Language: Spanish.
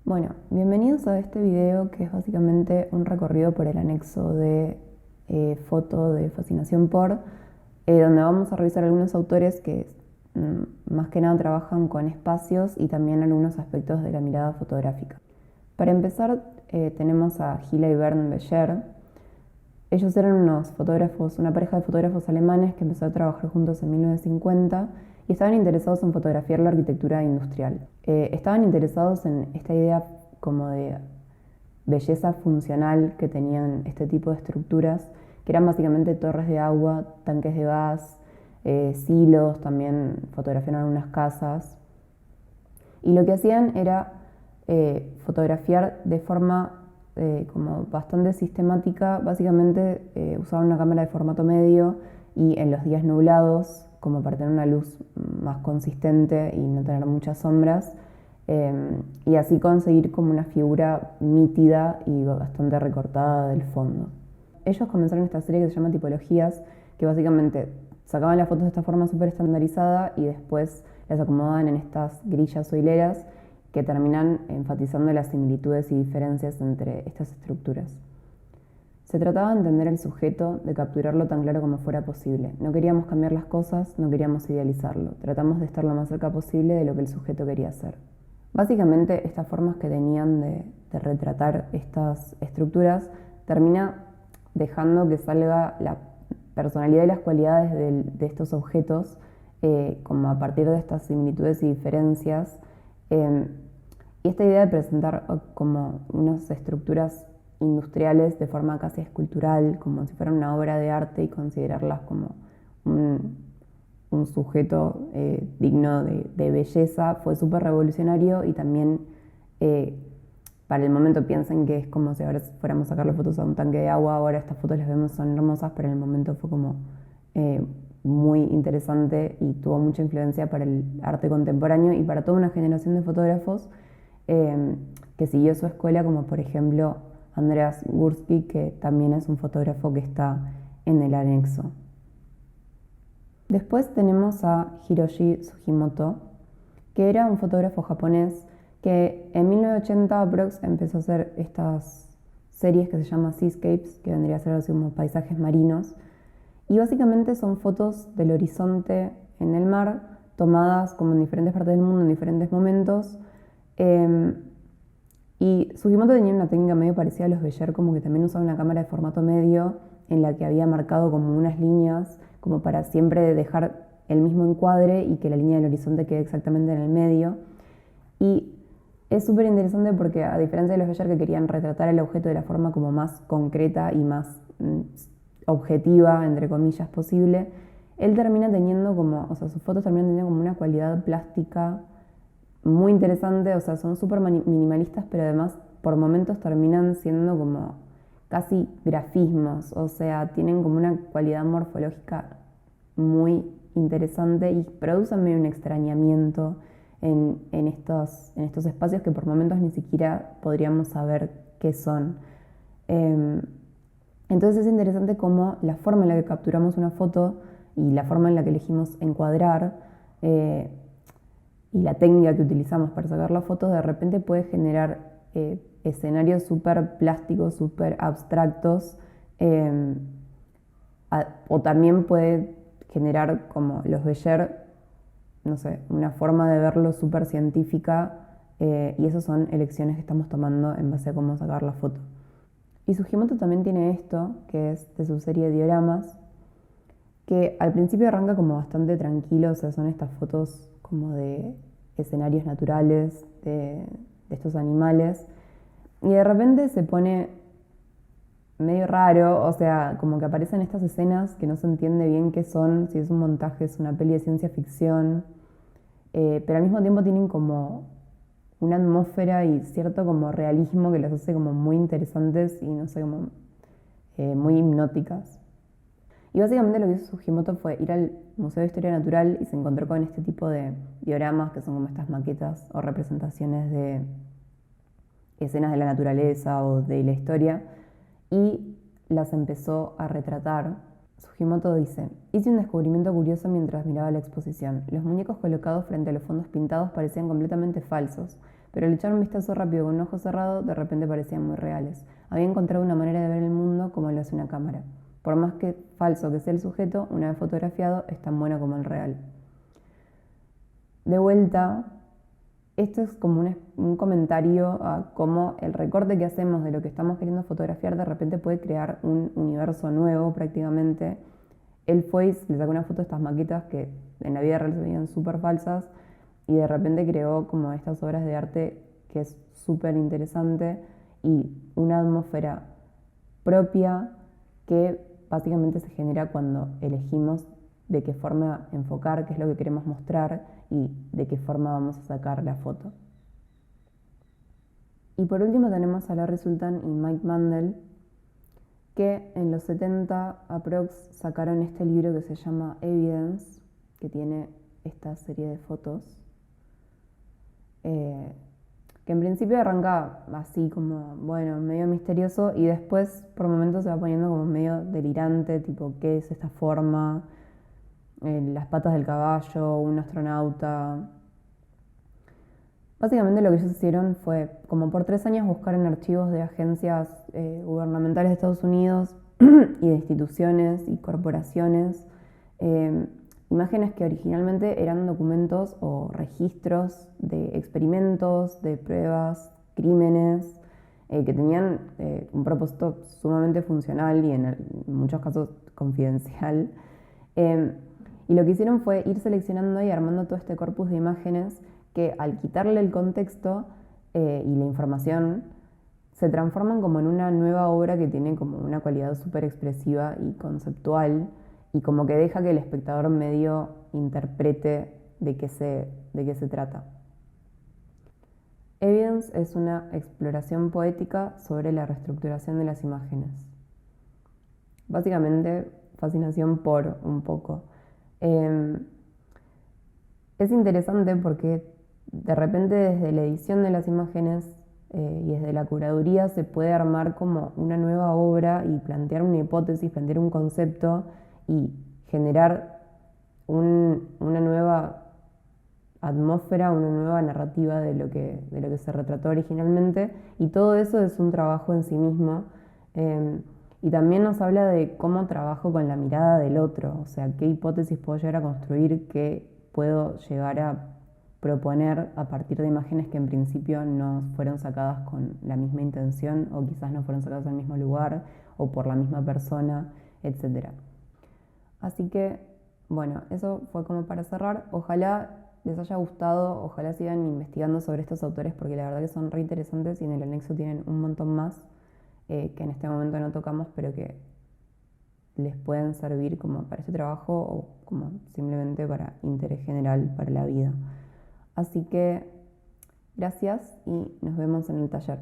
Bueno, bienvenidos a este video que es básicamente un recorrido por el anexo de foto de Fascinación por, donde vamos a revisar algunos autores que más que nada trabajan con espacios y también algunos aspectos de la mirada fotográfica. Para empezar, tenemos a Hilla y Bernd Becher. Ellos eran unos fotógrafos, una pareja de fotógrafos alemanes que empezó a trabajar juntos en 1950 y estaban interesados en fotografiar la arquitectura industrial. Estaban interesados en esta idea como de belleza funcional que tenían este tipo de estructuras, que eran básicamente torres de agua, tanques de gas, silos, también fotografiaron algunas casas. Y lo que hacían era fotografiar de forma como bastante sistemática. Básicamente usaban una cámara de formato medio y en los días nublados, como para tener una luz más consistente y no tener muchas sombras, y así conseguir como una figura nítida y bastante recortada del fondo. Ellos comenzaron esta serie que se llama Tipologías, que básicamente sacaban las fotos de esta forma súper estandarizada y después las acomodaban en estas grillas o hileras que terminan enfatizando las similitudes y diferencias entre estas estructuras. Se trataba de entender el sujeto, de capturarlo tan claro como fuera posible. No queríamos cambiar las cosas, no queríamos idealizarlo. Tratamos de estar lo más cerca posible de lo que el sujeto quería hacer. Básicamente, estas formas que tenían de retratar estas estructuras termina dejando que salga la personalidad y las cualidades de estos objetos, como a partir de estas similitudes y diferencias. Y esta idea de presentar como unas estructuras industriales de forma casi escultural, como si fueran una obra de arte, y considerarlas como un sujeto digno de belleza, fue súper revolucionario. Y también para el momento piensen que es como si ahora fuéramos a sacarle fotos a un tanque de agua. Ahora estas fotos las vemos, son hermosas, pero en el momento fue como muy interesante y tuvo mucha influencia para el arte contemporáneo y para toda una generación de fotógrafos que siguió su escuela, como por ejemplo Andreas Gursky, que también es un fotógrafo que está en el anexo. Después tenemos a Hiroshi Sugimoto, que era un fotógrafo japonés que en 1980 aprox empezó a hacer estas series que se llaman Seascapes, que vendría a ser así como paisajes marinos, y básicamente son fotos del horizonte en el mar, tomadas como en diferentes partes del mundo en diferentes momentos. Y Sugimoto tenía una técnica medio parecida a los Becher, como que también usaba una cámara de formato medio en la que había marcado como unas líneas, como para siempre dejar el mismo encuadre y que la línea del horizonte quede exactamente en el medio. Y es súper interesante porque, a diferencia de los Becher, que querían retratar el objeto de la forma como más concreta y más objetiva, entre comillas, posible, él termina teniendo como, o sea, sus fotos terminan teniendo como una cualidad plástica muy interesante. O sea, son súper minimalistas, pero además por momentos terminan siendo como casi grafismos. O sea, tienen como una cualidad morfológica muy interesante y producen medio un extrañamiento en estos espacios que por momentos ni siquiera podríamos saber qué son. Entonces es interesante cómo la forma en la que capturamos una foto y la forma en la que elegimos encuadrar y la técnica que utilizamos para sacar la foto de repente puede generar escenarios súper plásticos, súper abstractos, o también puede generar, como los Becher, no sé, una forma de verlo súper científica, y esas son elecciones que estamos tomando en base a cómo sacar la foto. Y Sugimoto también tiene esto, que es de su serie de dioramas, que al principio arranca como bastante tranquilo. O sea, son estas fotos como de escenarios naturales, de estos animales, y de repente se pone medio raro. O sea, como que aparecen estas escenas que no se entiende bien qué son, si es un montaje, es una peli de ciencia ficción, pero al mismo tiempo tienen como una atmósfera y cierto como realismo que las hace como muy interesantes y no sé, como muy hipnóticas. Y básicamente lo que hizo Sugimoto fue ir al Museo de Historia Natural y se encontró con este tipo de dioramas, que son como estas maquetas o representaciones de escenas de la naturaleza o de la historia, y las empezó a retratar. Sugimoto dice: hice un descubrimiento curioso mientras miraba la exposición. Los muñecos colocados frente a los fondos pintados parecían completamente falsos, pero al echar un vistazo rápido con un ojo cerrado, de repente parecían muy reales. Había encontrado una manera de ver el mundo como lo hace una cámara. Por más que falso que sea el sujeto, una vez fotografiado, es tan bueno como el real. De vuelta, esto es como un comentario a cómo el recorte que hacemos de lo que estamos queriendo fotografiar de repente puede crear un universo nuevo prácticamente. Él fue y le sacó una foto de estas maquetas que en la vida real se veían súper falsas y de repente creó como estas obras de arte que es súper interesante y una atmósfera propia que básicamente se genera cuando elegimos de qué forma enfocar, qué es lo que queremos mostrar y de qué forma vamos a sacar la foto. Y por último tenemos a Larry Sultan y Mike Mandel, que en los 70 aprox sacaron este libro que se llama Evidence, que tiene esta serie de fotos, que en principio arranca así como, bueno, medio misterioso y después por momentos se va poniendo como medio delirante, tipo, ¿qué es esta forma? Las patas del caballo, un astronauta. Básicamente lo que ellos hicieron fue, como por 3 años, buscar en archivos de agencias gubernamentales de Estados Unidos y de instituciones y corporaciones, imágenes que originalmente eran documentos o registros de experimentos, de pruebas, crímenes, que tenían un propósito sumamente funcional y en muchos casos confidencial. Y lo que hicieron fue ir seleccionando y armando todo este corpus de imágenes que al quitarle el contexto y la información se transforman como en una nueva obra que tiene como una cualidad súper expresiva y conceptual y como que deja que el espectador medio interprete de qué se trata. Evidence es una exploración poética sobre la reestructuración de las imágenes. Básicamente, fascinación por un poco. Es interesante porque de repente desde la edición de las imágenes y desde la curaduría se puede armar como una nueva obra y plantear una hipótesis, plantear un concepto y generar una nueva atmósfera, una nueva narrativa de lo que se retrató originalmente, y todo eso es un trabajo en sí mismo. Y también nos habla de cómo trabajo con la mirada del otro, o sea, qué hipótesis puedo llegar a construir, qué puedo llegar a proponer a partir de imágenes que en principio no fueron sacadas con la misma intención o quizás no fueron sacadas al mismo lugar o por la misma persona, etc. Así que, bueno, eso fue como para cerrar. Ojalá les haya gustado, ojalá sigan investigando sobre estos autores porque la verdad que son re interesantes y en el anexo tienen un montón más que en este momento no tocamos, pero que les pueden servir como para este trabajo o como simplemente para interés general para la vida. Así que gracias y nos vemos en el taller.